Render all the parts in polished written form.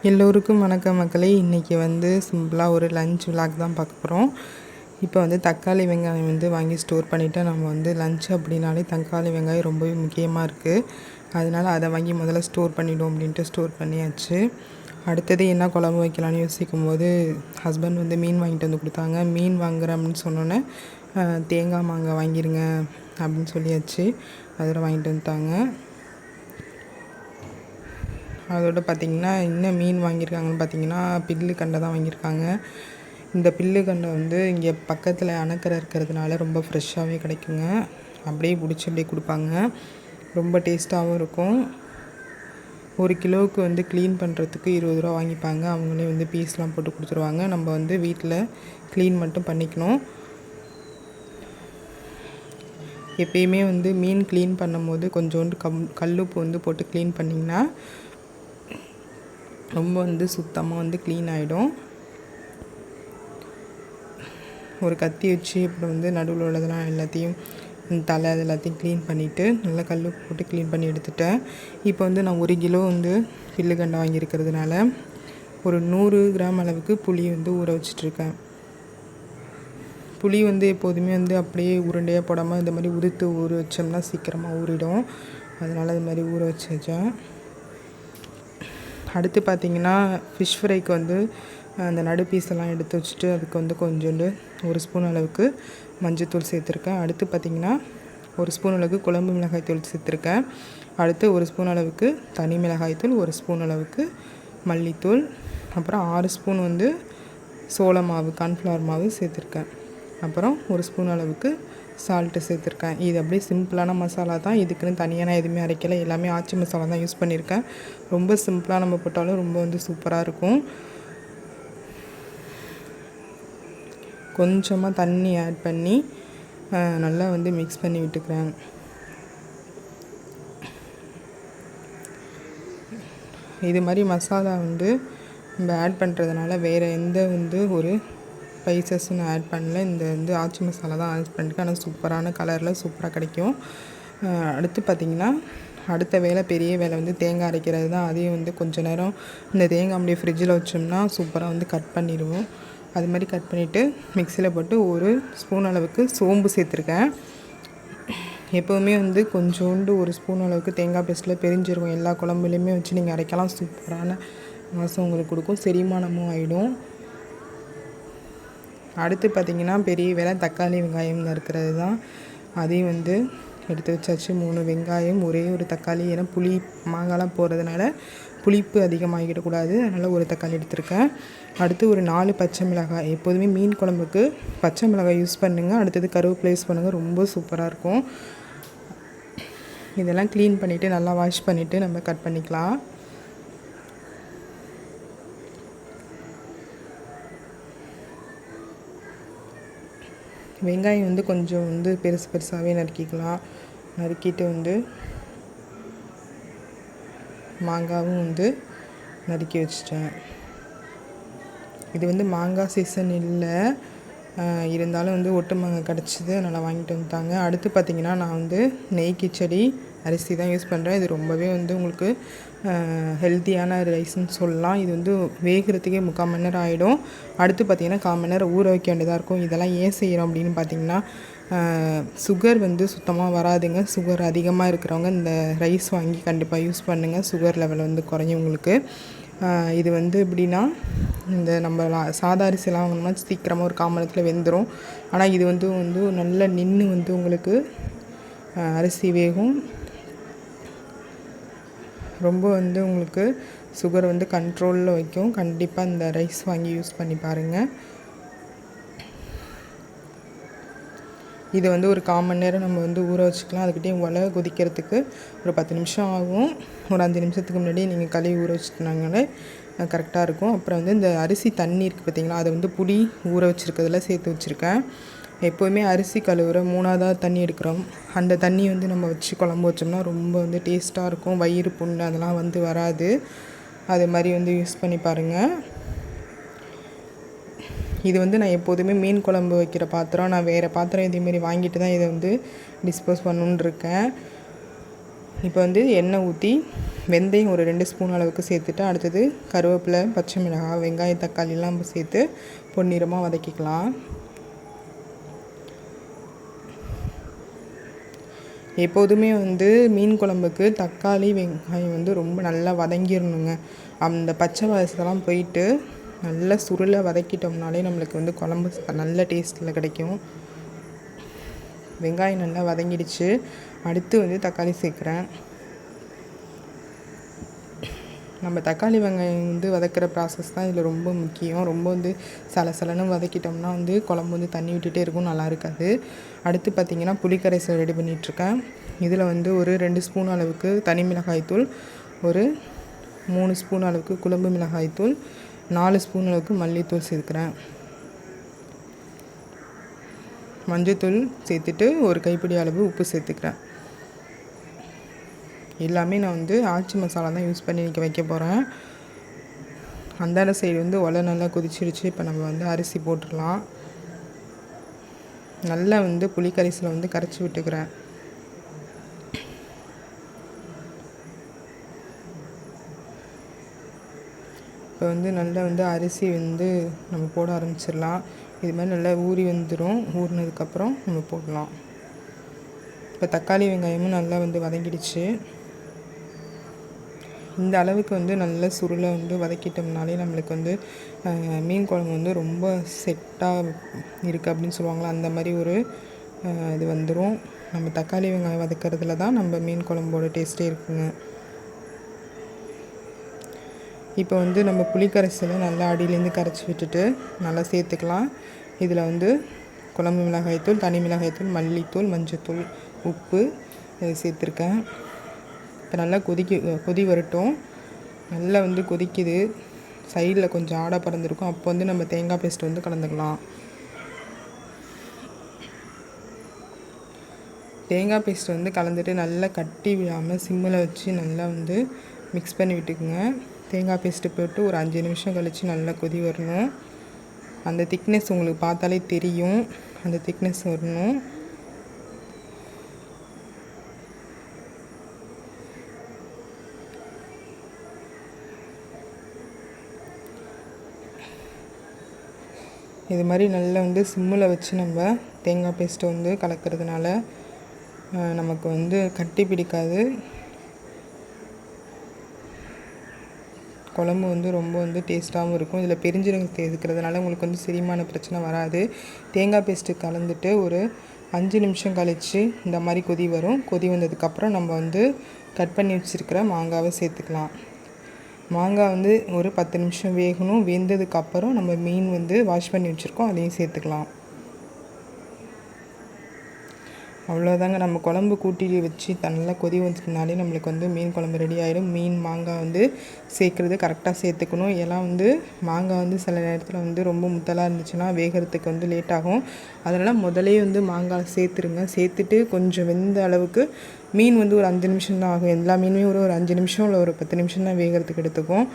எல்லோருக்கும் வணக்கம் மக்களே. இன்றைக்கி சிம்பிளாக ஒரு லஞ்ச் விளாக் தான் பார்க்க போகிறோம். இப்போ தக்காளி வெங்காயம் வாங்கி ஸ்டோர் பண்ணிவிட்டு நம்ம லஞ்ச் அப்படின்னாலே தக்காளி வெங்காயம் ரொம்பவே முக்கியமாக இருக்குது. அதனால் அதை வாங்கி முதல்ல ஸ்டோர் பண்ணிவிடும் அப்படின்ட்டு ஸ்டோர் பண்ணியாச்சு. அடுத்தது என்ன குழம்பு வைக்கலான்னு யோசிக்கும் போது ஹஸ்பண்ட் மீன் வாங்கிட்டு வந்து கொடுத்தாங்க. மீன் வாங்குகிறேன் அப்படின்னு சொன்னோன்னே தேங்காய் மாங்காய் வாங்கிடுங்க அப்படின்னு சொல்லியாச்சு. அதில் வாங்கிட்டு வந்துட்டாங்க. அதோடு பார்த்திங்கன்னா இன்னும் மீன் வாங்கியிருக்காங்கன்னு பார்த்திங்கன்னா பில்லு கண்டை தான் வாங்கியிருக்காங்க. இந்த பில்லு கண்டை இங்கே பக்கத்தில் அணைக்கரை இருக்கிறதுனால ரொம்ப ஃப்ரெஷ்ஷாகவே கிடைக்குங்க. அப்படியே பிடிச்சி அப்படியே கொடுப்பாங்க. ரொம்ப டேஸ்ட்டாகவும் இருக்கும். 1 கிலோவுக்கு க்ளீன் பண்ணுறதுக்கு 20 ரூபா வாங்கிப்பாங்க. அவங்களே பீஸ்லாம் போட்டு கொடுத்துருவாங்க. நம்ம வீட்டில் க்ளீன் மட்டும் பண்ணிக்கணும். எப்பயுமே மீன் க்ளீன் பண்ணும்போது கொஞ்சோண்டு கல்லுப்பு போட்டு க்ளீன் பண்ணிங்கன்னா ரொம்ப சுத்தமாக க்ளீன் ஆகிடும். ஒரு கத்தி வச்சு அப்புறம் நடுவில் உள்ளதெல்லாம் எல்லாத்தையும் தலை அது எல்லாத்தையும் க்ளீன் பண்ணிவிட்டு நல்லா கல்லுப்பு போட்டு க்ளீன் பண்ணி எடுத்துட்டேன். இப்போ நான் 1 கிலோ பில்லுகண்டை வாங்கியிருக்கிறதுனால ஒரு 100 கிராம் அளவுக்கு புளி ஊற வச்சிட்ருக்கேன். புளி எப்போதுமே அப்படியே உருண்டையாக போடாமல் இந்த மாதிரி உதுத்து ஊற வச்சோம்னா சீக்கிரமாக ஊறிடும். அதனால் இது மாதிரி ஊற வச்சேன். அடுத்து பார்த்திங்கன்னா ஃபிஷ் ஃப்ரைக்கு அந்த நடு பீஸெல்லாம் எடுத்து வச்சுட்டு அதுக்கு கொஞ்சோண்டு 1 ஸ்பூன் அளவுக்கு மஞ்சள்தூள் சேர்த்துருக்கேன். அடுத்து பார்த்திங்கன்னா 1 ஸ்பூன் அளவுக்கு குழம்பு மிளகாய்த்தூள் சேர்த்துருக்கேன். அடுத்து 1 ஸ்பூன் அளவுக்கு தனி மிளகாய்த்தூள், 1 ஸ்பூன் அளவுக்கு மல்லித்தூள், அப்புறம் 6 ஸ்பூன் சோள மாவு கார்ன்ஃப்ளவர் மாவு சேர்த்துருக்கேன். அப்புறம் 1 ஸ்பூன் அளவுக்கு சால்ட்டு சேர்த்துருக்கேன். இது அப்படியே சிம்பிளான மசாலா தான். இதுக்குன்னு தனியாக எதுவுமே அரைக்கலை. எல்லாமே ஆச்சி மசாலா தான் யூஸ் பண்ணியிருக்கேன். ரொம்ப சிம்பிளாக நம்ம போட்டாலும் ரொம்ப சூப்பராக இருக்கும். கொஞ்சமாக தண்ணி ஆட் பண்ணி நல்லா மிக்ஸ் பண்ணி விட்டுக்கிறேன். இது மாதிரி மசாலா நம்ம ஆட் பண்ணுறதுனால வேறு எந்த ஒரு ஸ்பைசஸ்ன்னு ஆட் பண்ணல. இந்த ஆச்சி மசாலா தான் ஆட் பண்ணியிருக்கேன். ஆனால் சூப்பரான கலரில் சூப்பராக கிடைக்கும். அடுத்து பார்த்திங்கன்னா அடுத்த வேலை பெரிய வேலை தேங்காய் அரைக்கிறது தான். அதையும் கொஞ்சம் நேரம் இந்த தேங்காய் அப்படியே ஃப்ரிட்ஜில் வச்சோம்னா சூப்பராக கட் பண்ணிடுவோம். அது மாதிரி கட் பண்ணிவிட்டு மிக்சியில் போட்டு 1 ஸ்பூன் அளவுக்கு சோம்பு சேர்த்துருக்கேன். எப்போவுமே கொஞ்சோண்டு 1 ஸ்பூன் அளவுக்கு தேங்காய் பேஸ்ட்டில் பெரிஞ்சிருக்கும். எல்லா குழம்புலையுமே வச்சு நீங்கள் அரைக்கலாம். சூப்பரான வாசம் உங்களுக்கு கொடுக்கும். செரிமானமும் ஆகிடும். அடுத்து பார்த்திங்கன்னா பெரிய வேலை தக்காளி வெங்காயம் இருக்கிறது தான். அதையும் எடுத்து வச்சாச்சு. 3 வெங்காயம், ஒரே ஒரு தக்காளி. ஏன்னா புளி மாங்காய்லாம் போகிறதுனால புளிப்பு அதிகமாகிடக்கூடாது. அதனால் ஒரு தக்காளி எடுத்திருக்கேன். அடுத்து ஒரு 4 பச்சை மிளகாய். எப்போதுமே மீன் குழம்புக்கு பச்சை மிளகாய் யூஸ் பண்ணுங்கள். அடுத்தது கருவேப்பிலை யூஸ் பண்ணுங்கள். ரொம்ப சூப்பராக இருக்கும். இதெல்லாம் க்ளீன் பண்ணிவிட்டு நல்லா வாஷ் பண்ணிவிட்டு நம்ம கட் பண்ணிக்கலாம். வெங்காயம் கொஞ்சம் பெருசு பெருசாகவே நறுக்கிக்கலாம். நறுக்கிட்டு மாங்காவும் நறுக்கி வச்சிட்டேன். இது மாங்காய் சீசன் இல்லை, இருந்தாலும் ஒட்டு மாங்காய் கிடச்சிது, அதனால் வாங்கிட்டு வந்துட்டாங்க. அடுத்து பார்த்திங்கன்னா நான் நெய் கிச்சடி அரிசி தான் யூஸ் பண்ணுறேன். இது ரொம்பவே உங்களுக்கு ஹெல்த்தியான ரைஸ்ன்னு சொல்லலாம். இது வேகிறதுக்கே 3/4 மணி நேரம் ஆகிடும். அடுத்து பார்த்திங்கன்னா 1/4 மணி நேரம் ஊற வைக்க வேண்டியதாக இருக்கும். இதெல்லாம் ஏன் செய்கிறோம் அப்படின்னு பார்த்திங்கன்னா சுகர் சுத்தமாக வராதுங்க. சுகர் அதிகமாக இருக்கிறவங்க இந்த ரைஸ் வாங்கி கண்டிப்பாக யூஸ் பண்ணுங்கள். சுகர் லெவல் குறையும் உங்களுக்கு. இது எப்படின்னா இந்த நம்ம சாதா அரிசிலாம் வாங்கினோம்னா சீக்கிரமாக ஒரு 1/4 மணி நேரத்தில் வெந்துடும். ஆனால் இது நல்லா நின்று உங்களுக்கு அரிசி வேகும். ரொம்ப உங்களுக்கு சுகர் கண்ட்ரோலில் வைக்கும். கண்டிப்பாக இந்த ரைஸ் வாங்கி யூஸ் பண்ணி பாருங்கள். இது ஒரு 1/4 மணி நேரம் நம்ம ஊற வச்சுக்கலாம். அதுக்கிட்டே உலை கொதிக்கிறதுக்கு ஒரு 10 நிமிஷம் ஆகும். ஒரு 5 நிமிஷத்துக்கு முன்னாடி நீங்கள் கழுவி ஊற வச்சுட்டாங்களே கரெக்டாக இருக்கும். அப்புறம் இந்த அரிசி தண்ணி இருக்குது பார்த்திங்களா, அதை புளி ஊற வச்சுருக்கிறதுல சேர்த்து வச்சுருக்கேன். எப்போவுமே அரிசி கழுவுற 3ஆவதாக தண்ணி எடுக்கிறோம். அந்த தண்ணி நம்ம வச்சு குழம்பு வச்சோம்னா ரொம்ப டேஸ்ட்டாக இருக்கும். வயிறு புண்ணு அதெல்லாம் வராது. அது மாதிரி யூஸ் பண்ணி பாருங்கள். இது நான் எப்போதுமே மீன் குழம்பு வைக்கிற பாத்திரம். நான் வேறு பாத்திரம் இதேமாரி வாங்கிட்டு தான் இதை டிஸ்போஸ் பண்ணணுன்னு இருக்கேன். இப்போ வந்து எண்ணெய் ஊற்றி வெந்தயம் ஒரு 2 ஸ்பூன் அளவுக்கு சேர்த்துட்டு, அடுத்தது கருவேப்பிலை, பச்சை மிளகாய், வெங்காயம், தக்காளிலாம் நம்ம சேர்த்து பொன்னிறமாக வதக்கிக்கலாம். எப்போதுமே வந்து மீன் குழம்புக்கு தக்காளி, வெங்காயம் வந்து ரொம்ப நல்லா வதங்கிடணுங்க. அந்த பச்சை வாசம்லாம் போயிட்டு நல்லா சுருளை வதக்கிட்டோம்னாலே நம்மளுக்கு வந்து குழம்பு நல்ல டேஸ்ட்டில் கிடைக்கும். வெங்காயம் நல்லா வதங்கிடுச்சு. அடுத்து வந்து தக்காளி சேர்க்குறேன். நம்ம தக்காளி வெங்காயம் வந்து வதக்கிற ப்ராசஸ் தான் இதில் ரொம்ப முக்கியம். ரொம்ப வந்து சலசலன்னு வதக்கிட்டோம்னா வந்து குழம்பு வந்து தண்ணி விட்டுகிட்டே இருக்கும், நல்லா இருக்காது. அடுத்து பார்த்திங்கன்னா புளிக்கரைசல் ரெடி பண்ணிகிட்ருக்கேன். இதில் வந்து ஒரு 2 ஸ்பூன் அளவுக்கு தனி மிளகாய்த்தூள், ஒரு 3 ஸ்பூன் அளவுக்கு குழம்பு மிளகாய்த்தூள், 4 ஸ்பூன் அளவுக்கு மல்லித்தூள் சேர்க்குறேன். மஞ்சத்தூள் சேர்த்துட்டு ஒரு கைப்பிடி அளவு உப்பு சேர்த்துக்கிறேன். எல்லாமே நான் வந்து ஆச்சி மசாலா தான் யூஸ் பண்ணி இன்றைக்கி வைக்க போகிறேன். அந்தாண்ட சைடு வந்து ஒலை நல்லா கொதிச்சிருச்சு. இப்போ நம்ம வந்து அரிசி போட்டுடலாம். நல்லா வந்து புளிக்கரைசலை வந்து கரைச்சி விட்டுக்கிறேன். இப்போ வந்து நல்லா வந்து அரிசி வந்து நம்ம போட ஆரம்பிச்சிடலாம். இது மாதிரி நல்லா ஊறி வந்துடும். ஊறினதுக்கப்புறம் நம்ம போடலாம். இப்போ தக்காளி வெங்காயமும் நல்லா வந்து வதங்கிடுச்சு. இந்த அளவுக்கு வந்து நல்ல சுருளை வந்து வதக்கிட்டோம்னாலே நம்மளுக்கு வந்து மீன் குழம்பு வந்து ரொம்ப செட்டாக இருக்குது அப்படின்னு சொல்லுவாங்களா, அந்த மாதிரி ஒரு இது வந்துடும். நம்ம தக்காளி வெங்காயம் வதக்கிறதுல தான் நம்ம மீன் குழம்போட டேஸ்ட்டே இருக்குங்க. இப்போ வந்து நம்ம புளிக்கரைசலை நல்லா அடியிலேருந்து கரைச்சி விட்டுட்டு நல்லா சேர்த்துக்கலாம். இதில் வந்து குழம்பு மிளகாய்த்தூள், தனி மிளகாய்த்தூள், மல்லித்தூள், மஞ்சத்தூள், உப்பு சேர்த்துருக்கேன். இப்போ நல்லா கொதி வரட்டும். நல்லா வந்து கொதிக்குது. சைடில் கொஞ்சம் ஆடை பறந்துருக்கும். அப்போ வந்து நம்ம தேங்காய் பேஸ்ட் வந்து கலந்துக்கலாம். தேங்காய் பேஸ்ட் வந்து கலந்துட்டு நல்லா கட்டி விடாமல் சிம்மில் வச்சு நல்லா வந்து மிக்ஸ் பண்ணி விட்டுக்குங்க. தேங்காய் பேஸ்ட்டு போட்டு ஒரு 5 நிமிஷம் கழித்து நல்லா கொதி வரணும். அந்த திக்னஸ் உங்களுக்கு பார்த்தாலே தெரியும். அந்த திக்னஸ் வரணும். இது மாதிரி நல்லா வந்து சிம்மில் வச்சு நம்ம தேங்காய் பேஸ்ட்டை வந்து கலக்கிறதுனால நமக்கு வந்து கட்டி பிடிக்காது. குழம்பு வந்து ரொம்ப வந்து டேஸ்ட்டாகவும் இருக்கும். இதில் பெருஞ்சீரகம் சேர்க்கிறதுனால உங்களுக்கு வந்து செரிமான பிரச்சனை வராது. தேங்காய் பேஸ்ட்டு கலந்துட்டு ஒரு 5 நிமிஷம் கழித்து இந்த மாதிரி கொதி வரும். கொதி வந்ததுக்கப்புறம் நம்ம வந்து கட் பண்ணி வச்சுருக்கிற மாங்காவை சேர்த்துக்கலாம். மாங்காய் வந்து ஒரு 10 நிமிஷம் வேகணும். வெந்ததுக்கப்புறம் நம்ம மீன் வந்து வாஷ் பண்ணி வச்சுருக்கோம், அதையும் சேர்த்துக்கலாம். அவ்வளோதாங்க. நம்ம குழம்பு கூட்டி வச்சு நல்லா கொதி வந்துட்டுனாலே நம்மளுக்கு வந்து மீன் குழம்பு ரெடி ஆகிடும். மீன் மாங்காய் வந்து சேர்க்குறது கரெக்டாக சேர்த்துக்கணும். எல்லாம் வந்து மாங்காய் வந்து சில நேரத்தில் வந்து ரொம்ப முத்தலாக இருந்துச்சுன்னா வேகிறதுக்கு வந்து லேட் ஆகும். அதனால் முதலே வந்து மாங்காய் சேர்த்துருங்க. சேர்த்துட்டு கொஞ்சம் வெந்த அளவுக்கு மீன் வந்து ஒரு 5 நிமிஷம் தான் ஆகும். எல்லா மீனுமே ஒரு 5 நிமிஷம் இல்லை ஒரு 10 நிமிஷம் தான் வேகிறதுக்கு எடுத்துக்கும்.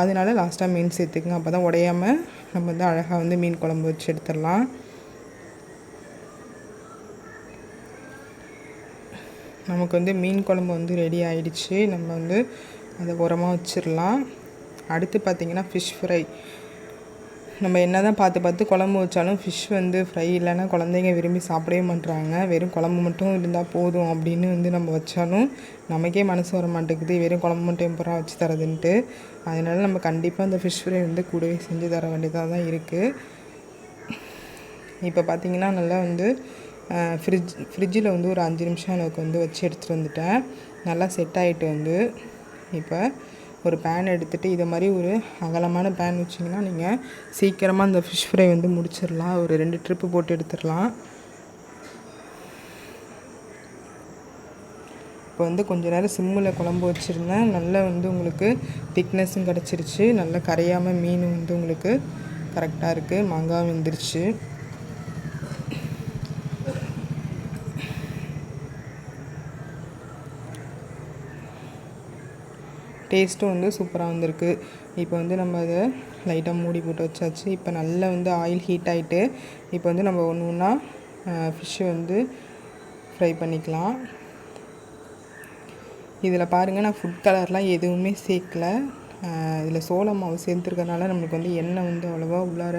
அதனால லாஸ்ட்டாக மீன் சேர்த்துக்குங்க. அப்போ தான் உடையாமல் நம்ம வந்து அழகாக வந்து மீன் குழம்பு வச்சு எடுத்துடலாம். நமக்கு வந்து மீன் குழம்பு வந்து ரெடி ஆகிடுச்சு. நம்ம வந்து அதை உரமாக வச்சிடலாம். அடுத்து பார்த்திங்கன்னா ஃபிஷ் ஃப்ரை. நம்ம என்ன தான் பார்த்து குழம்பு வச்சாலும் ஃபிஷ் வந்து ஃப்ரை இல்லைன்னா குழந்தைங்க விரும்பி சாப்பிடவே மாட்டுறாங்க. வெறும் குழம்பு மட்டும் இருந்தால் போதும் அப்படின்னு வந்து நம்ம வச்சாலும் நமக்கே மனசு வர மாட்டேங்குது, வெறும் குழம்பு மட்டும் எப்பறம் வச்சு தரதுன்ட்டு. அதனால நம்ம கண்டிப்பாக அந்த ஃபிஷ் ஃப்ரை வந்து கூடவே செஞ்சு தர வேண்டியதாக தான் இருக்குது. இப்போ பார்த்திங்கன்னா நல்லா வந்து ஃப்ரிட்ஜில் வந்து ஒரு 5 நிமிஷம் அளவுக்கு வந்து வச்சு எடுத்துகிட்டு வந்துட்டேன். நல்லா செட் ஆகிட்டு வந்து இப்போ ஒரு பேன் எடுத்துகிட்டு இதை மாதிரி ஒரு அகலமான பேன் வச்சிங்கன்னா நீங்கள் சீக்கிரமாக அந்த ஃபிஷ் ஃப்ரை வந்து முடிச்சிடலாம். ஒரு 2 ட்ரிப்பு போட்டு எடுத்துடலாம். இப்போ வந்து கொஞ்சம் நேரம் சிம்மில் குழம்பு வச்சுருந்தேன். நல்லா வந்து உங்களுக்கு திக்னஸும் கிடச்சிருச்சு. நல்லா கரையாமல் மீன் வந்து உங்களுக்கு கரெக்டாக இருக்குது. மாங்காய் வெந்துருச்சு. டேஸ்ட்டும் வந்து சூப்பராக வந்திருக்கு. இப்போ வந்து நம்ம அதை லைட்டாக மூடி போட்டு வச்சாச்சு. இப்போ நல்லா வந்து ஆயில் ஹீட் ஆகிட்டு இப்போ வந்து நம்ம ஒன்று ஒன்றா ஃபிஷ்ஷை வந்து ஃப்ரை பண்ணிக்கலாம். இதில் பாருங்கள், நான் ஃபுட் கலர்லாம் எதுவுமே சேர்க்கல. இதில் சோள மாவு சேர்த்துருக்கறனால நம்மளுக்கு வந்து எண்ணெய் வந்து அவ்வளோவா உள்ளார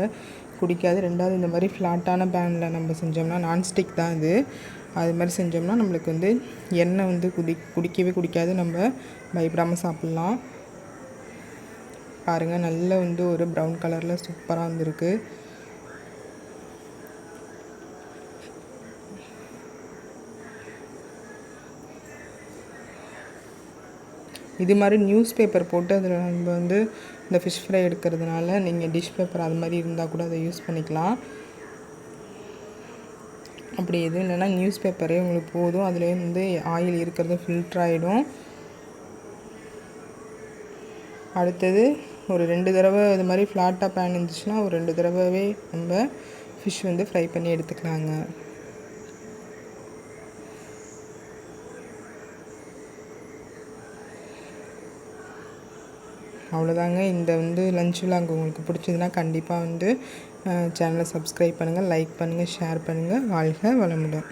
குடிக்காது. 2வது இந்த மாதிரி ஃப்ளாட்டான பேனில் நம்ம செஞ்சோம்னா, நான்ஸ்டிக் தான் இது, அது மாதிரி செஞ்சோம்னா நம்மளுக்கு வந்து எண்ணெய் வந்து குடிக்கவே குடிக்காது. நம்ம பயப்படாமல் சாப்பிட்லாம். பாருங்கள், நல்ல வந்து ஒரு ப்ரௌன் கலரில் சூப்பராக வந்திருக்கு. இது மாதிரி நியூஸ் பேப்பர் போட்டு அதில் நம்ம வந்து இந்த ஃபிஷ் ஃப்ரை எடுக்கிறதுனால நீங்கள் டிஷ் பேப்பர் அது மாதிரி இருந்தால் கூட அதை யூஸ் பண்ணிக்கலாம். அப்படி எதுவும் இல்லைன்னா நியூஸ் பேப்பரே உங்களுக்கு போதும். அதுலேயே வந்து ஆயில் இருக்கிறது ஃபில்ட்ரு ஆகிடும். அடுத்தது ஒரு 2 தடவை இது மாதிரி ஃப்ளாட்டாக பேன் இருந்துச்சுன்னா ஒரு 2 தடவைவே நம்ம ஃபிஷ் வந்து ஃப்ரை பண்ணி எடுத்துக்கலாங்க. அவ்வளோதாங்க. இந்த வந்து லஞ்ச் விலாக் உங்களுக்கு பிடிச்சதுன்னா கண்டிப்பாக வந்து சேனலை சப்ஸ்கிரைப் பண்ணுங்கள், லைக் பண்ணுங்கள், ஷேர் பண்ணுங்கள். வாழ்க வளமுடன்.